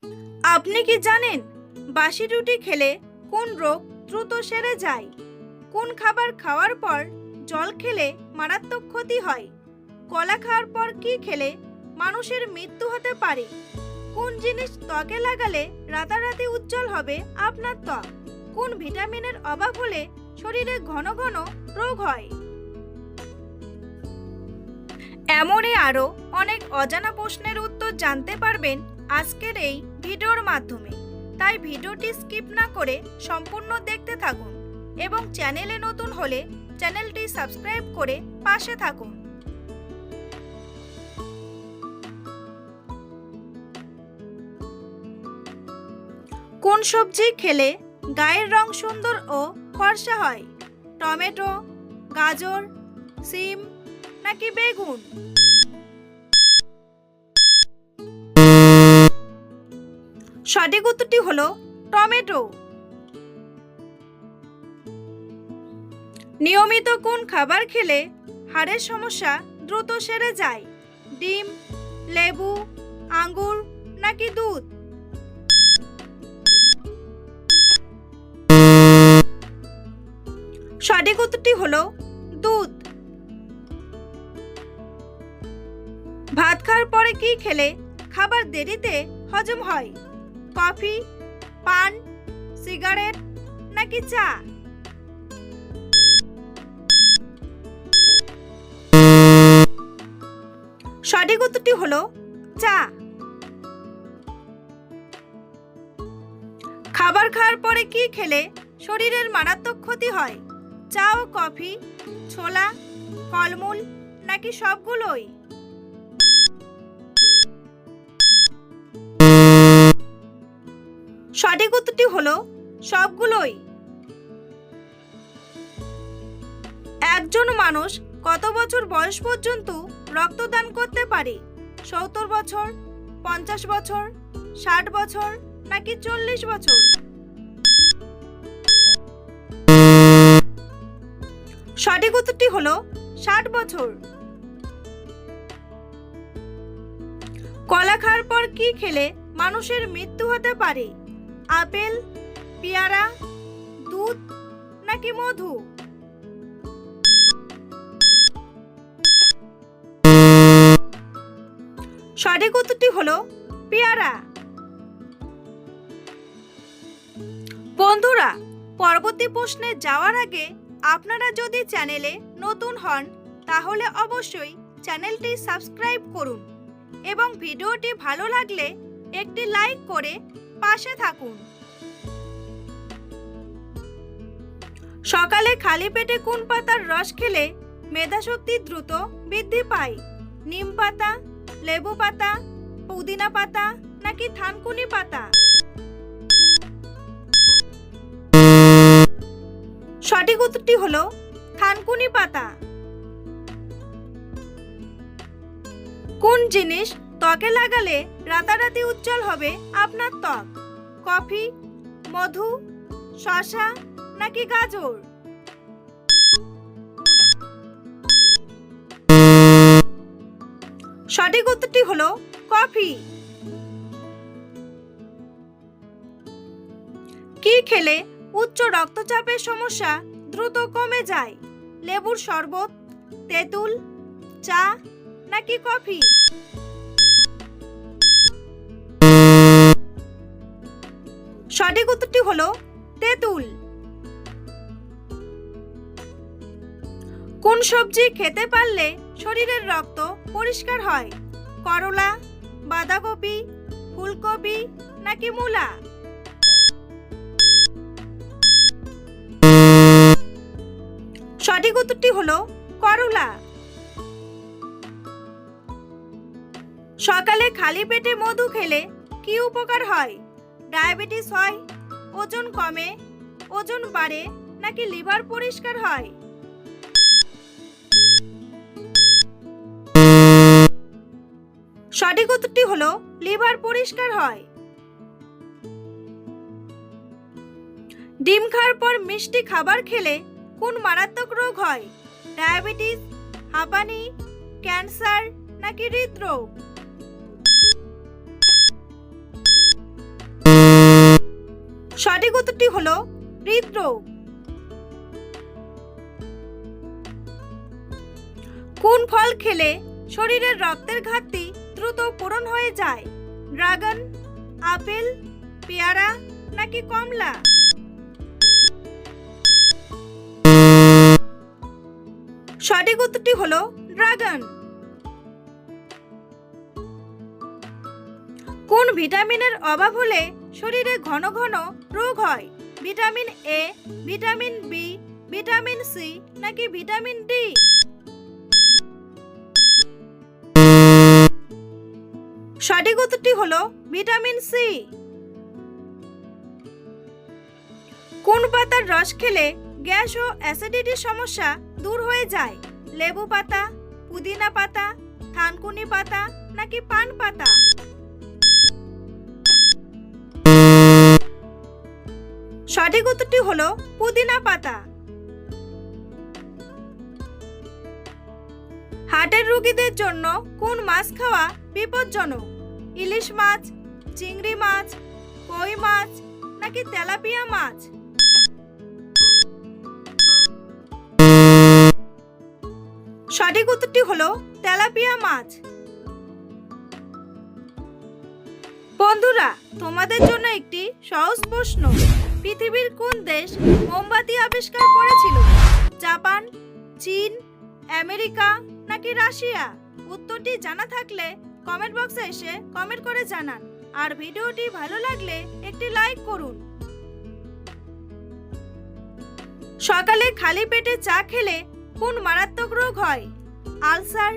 আপনি কি জানেন বাসি রুটি খেলে কোন রোগ দ্রুত সেরে যায়? কোন খাবার খাওয়ার পর জল খেলে মারাত্মক ক্ষতি হয়? কলা খাওয়ার পর কি খেলে মানুষের মৃত্যু হতে পারে? কোন জিনিস ত্বকে লাগালে রাতারাতি উজ্জ্বল হবে আপনার ত্বক? কোন ভিটামিনের অভাব হলে শরীরে ঘন ঘন রোগ হয়? এমনই আরও অনেক অজানা প্রশ্নের উত্তর জানতে পারবেন আজকের এই ভিডিওর মাধ্যমে। তাই ভিডিওটি স্কিপ না করে সম্পূর্ণ দেখতে থাকুন এবং চ্যানেলে নতুন হলে চ্যানেলটি সাবস্ক্রাইব করে পাশে থাকুন। কোন সবজি খেলে গায়ের রং সুন্দর ও ফর্সা হয়? টমেটো, গাজর, সিম নাকি বেগুন? সঠিক উত্তরটি হলো টমেটো। নিয়মিত কোন খাবার খেলে হাড়ের সমস্যা দ্রুত সেরে যায়? ডিম, লেবু, আঙ্গুর নাকি দুধ? সঠিক উত্তরটি হলো দুধ। ভাত খাওয়ার পরে কি খেলে খাবার দেরিতে হজম হয়? কফি, পান, সিগারেট নাকি চা? সঠিক উত্তরটি হলো চা। খাবার খাওয়ার পরে কি খেলে শরীরের মারাত্মক ক্ষতি হয়? চা ও কফি, ছোলা, ফলমূল নাকি সবগুলোই? সঠিক উত্তরটি হলো সবগুলোই। একজন মানুষ কত বছর বয়স পর্যন্ত রক্তদান করতে পারে? 70 বছর, 50 বছর, 60 বছর নাকি 40 বছর? সঠিক উত্তরটি হলো 60 বছর। কলা খাওয়ার পর কি খেলে মানুষের মৃত্যু হতে পারে? আপেল, পেয়ারা, দুধ নাকি মধু? সঠিক উত্তরটি হলো পেয়ারা। বন্ধুরা, পরবর্তী প্রশ্নে যাওয়ার আগে আপনারা যদি চ্যানেলে নতুন হন তাহলে অবশ্যই চ্যানেলটি সাবস্ক্রাইব করুন এবং ভিডিওটি ভালো লাগলে একটি লাইক করে পাশে থাকুন। সকালে খালি পেটে কোন পাতার রস খেলে মেধাশক্তি দ্রুত বৃদ্ধি পায়? নিম পাতা, লেবু পাতা, পুদিনা পাতা নাকি থানকুনি পাতা? সঠিক উত্তরটি হলো থানকুনি পাতা। কোন জিনিস ত্বকে লাগালে রাতারাতি উজ্জ্বল হবে আপনার ত্বক? কফি, মধু, শসা নাকি গাজর? সঠিক উত্তরটি হলো কফি। কি খেলে উচ্চ রক্তচাপের সমস্যা দ্রুত কমে যায়? লেবুর শরবত, তেঁতুল, চা নাকি কফি? সঠিক উত্তরটি হলো তেঁতুল। কোন সবজি খেতে পারলে শরীরের রক্ত পরিষ্কার হয়? করলা, বাঁধাকপি, ফুলকপি নাকি মূলা? সঠিক উত্তরটি হলো করলা। সকালে খালি পেটে মধু খেলে কি উপকার হয়? ডায়াবেটিস হয়, ওজন কমে, ওজন বাড়ে নাকি লিভার পরিষ্কার হয়? সঠিক উত্তরটি হলো লিভার পরিষ্কার হয়। ডিম খাওয়ার পর মিষ্টি খাবার খেলে কোন মারাত্মক রোগ হয়? ডায়াবেটিস, হাঁপানি, ক্যান্সার নাকি হৃদরোগ? সঠিক উত্তরটি হলো হৃদরোগ। কোন ফল খেলে শরীরের রক্তের ঘাটতি দ্রুত পূরণ হয়ে যায়? ড্রাগন, আপেল, পেয়ারা নাকি কমলা? সঠিক উত্তরটি হলো ড্রাগন। কোন ভিটামিনের অভাব হলে শরীরে ঘন ঘন রোগ হয়? Vitamin A, vitamin B, vitamin C নাকি ভিটামিন ডি? সঠিক উত্তরটি হলো ভিটামিন সি। কোন পাতার রস খেলে গ্যাস ও অ্যাসিডিটির সমস্যা দূর হয়ে যায়? লেবু পাতা, পুদিনা পাতা, থানকুনি পাতা নাকি পান পাতা? সঠিক উত্তরটি হলো পুদিনা পাতা। হার্টের রোগীদের জন্য কোন মাছ খাওয়া বিপজ্জনক? ইলিশ মাছ, চিংড়ি মাছ, কই মাছ নাকি তেলাপিয়া মাছ? সঠিক উত্তরটি হলো তেলাপিয়া মাছ। বন্ধুরা, তোমাদের জন্য একটি সহজ প্রশ্ন। পৃথিবীর কোন দেশ মোমবাতি আবিষ্কার করেছিল? জাপান, চীন, আমেরিকা নাকি রাশিয়া? উত্তরটি জানা থাকলে কমেন্ট বক্সে এসে কমেন্ট করে জানান। আর ভিডিওটি ভালো লাগলে একটি লাইক করুন। সকালে খালি পেটে চা খেলে কোন মারাত্মক রোগ হয়? আলসার,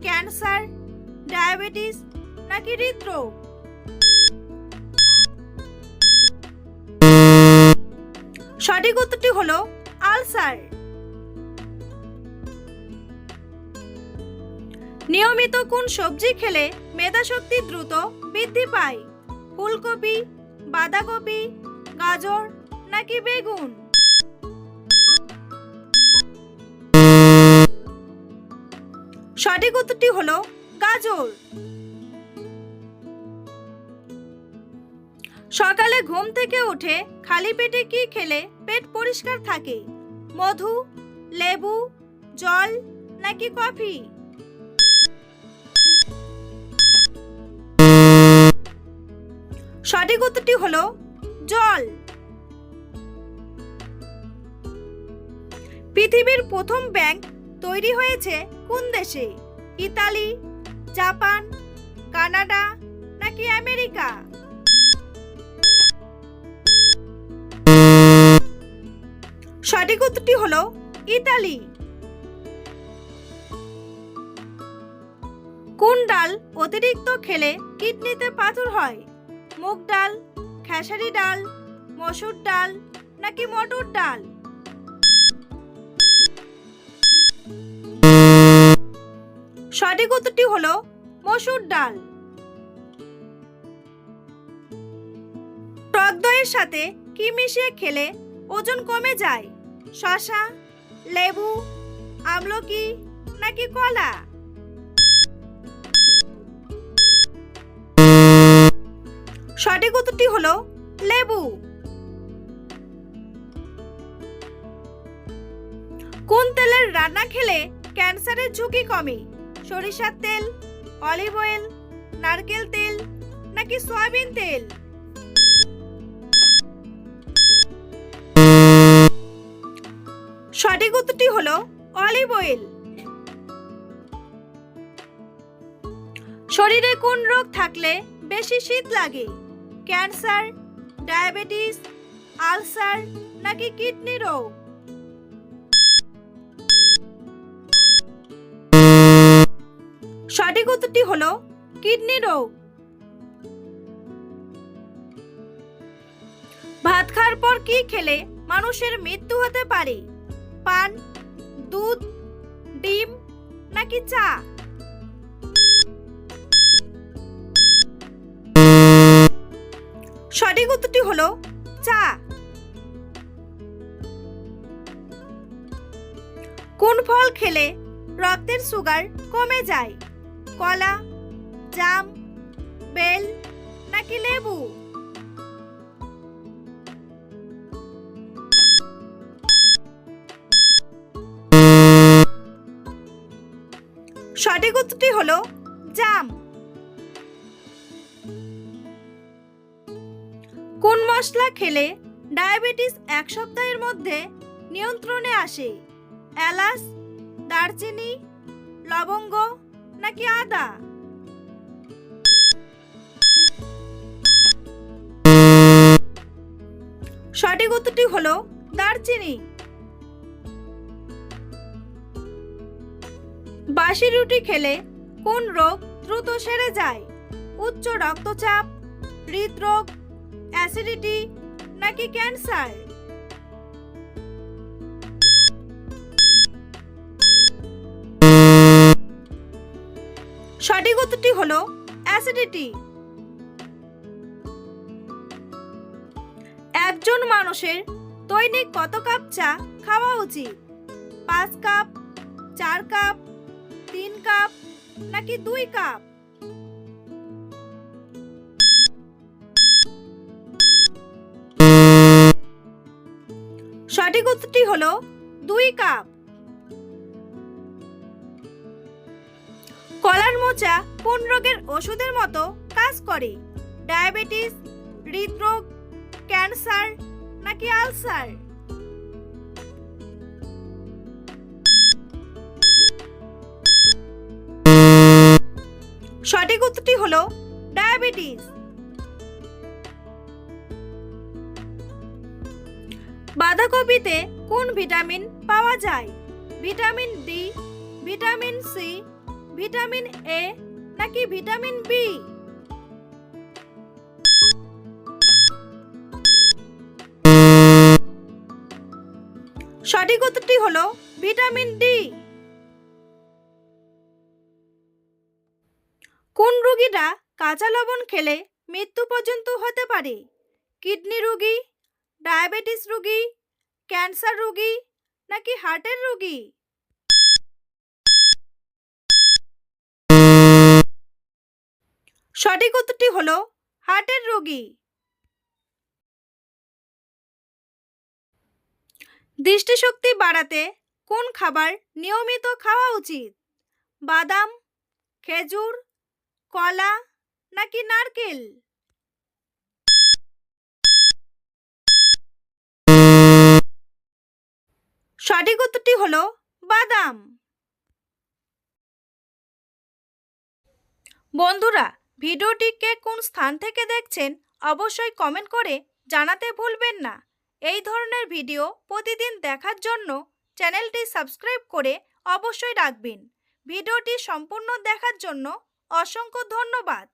ক্যান্সার, ডায়াবেটিস নাকি হৃদরোগ? সঠিক উত্তরটি হলো আলসার। নিয়মিত কোন সবজি খেলে মেধাশক্তি দ্রুত বৃদ্ধি পায়? ফুলকপি, বাঁধাকপি, গাজর নাকি বেগুন? সঠিক উত্তরটি হলো গাজর। সকালে ঘুম থেকে উঠে খালি পেটে কি খেলে পেট পরিষ্কার থাকে? মধু, লেবু, জল নাকি কফি? সঠিক উত্তরটি হলো জল। পৃথিবীর প্রথম ব্যাংক তৈরি হয়েছে কোন দেশে? ইতালি, জাপান, কানাডা নাকি আমেরিকা? সঠিক উত্তরটি হলো ইতালি। কোন ডাল অতিরিক্ত খেলে কিডনিতে পাথর হয়? মুগ ডাল, খেসারি ডাল, মসুর ডাল নাকি মটর ডাল? সঠিক উত্তরটি হলো মসুর ডাল। টক দইয়ের সাথে কি মিশিয়ে খেলে ওজন কমে যায়? শসা, লেবু, আমলকি নাকি কলা? সঠিক উত্তরটি হলো লেবু। কোন তেলের রান্না খেলে ক্যান্সারের ঝুঁকি কমে? সরিষার তেল, অলিভ অয়েল, নারকেল তেল নাকি সয়াবিন তেল? সঠিক উত্তরটি হলো অলিভ অয়েল। শরীরে কোন রোগ থাকলে বেশি শীত লাগে? ক্যান্সার, ডায়াবেটিস, আলসার নাকি কিডনি রোগ? সঠিক উত্তরটি হলো কিডনি রোগ। ভাত খাওয়ার পর কি খেলে মানুষের মৃত্যু হতে পারে? পান, দুধ, ডিম নাকি চা? সঠিক উত্তরটি হলো চা। কোন ফল খেলে রক্তের সুগার কমে যায়? কলা, জাম, বেল নাকি লেবু? উত্তরটি হলো জাম। কোন মশলা খেলে ডায়াবেটিস 1 সপ্তাহের মধ্যে নিয়ন্ত্রণে আসে? এলাচ, দারচিনি, লবঙ্গ নাকি আদা? সঠিক উত্তরটি হলো দারচিনি। বাসি রুটি খেলে কোন রোগ দ্রুত সেরে যায়? উচ্চ রক্তচাপ, হৃদরোগ, অ্যাসিডিটি নাকি ক্যান্সার? সঠিক উত্তরটি হলো অ্যাসিডিটি। একজন মানুষের দৈনিক কত কাপ চা খাওয়া উচিত? 5 কাপ, 4 কাপ, 3 কাপ নাকি 2 কাপ? সঠিক উত্তরটি হলো 2 কাপ। কলার মোচা কোন রোগের ওষুধের মতো কাজ করে? ডায়াবেটিস, হৃদরোগ, ক্যান্সার নাকি আলসার? সঠিক উত্তরটি হলো ডায়াবেটিস। বাঁধাকপিতে কোন ভিটামিন পাওয়া যায়? Vitamin D, vitamin C, vitamin A নাকি ভিটামিন বি? সঠিক উত্তরটি হলো ভিটামিন ডি। কোন রোগীরা কাঁচা লবণ খেলে মৃত্যু পর্যন্ত হতে পারে? কিডনি রোগী, ডায়াবেটিস রোগী, ক্যান্সার রোগী নাকি হার্টের রোগী? সঠিক উত্তরটি হলো হার্টের রোগী। দৃষ্টিশক্তি বাড়াতে কোন খাবার নিয়মিত খাওয়া উচিত? বাদাম, খেজুর, কলা নাকি নারকেল? সঠিক উত্তরটি হলো বাদাম। বন্ধুরা, ভিডিওটিকে কোন স্থান থেকে দেখছেন অবশ্যই কমেন্ট করে জানাতে ভুলবেন না। এই ধরনের ভিডিও প্রতিদিন দেখার জন্য চ্যানেলটি সাবস্ক্রাইব করে অবশ্যই রাখবেন। ভিডিওটি সম্পূর্ণ দেখার জন্য অসংখ্য ধন্যবাদ।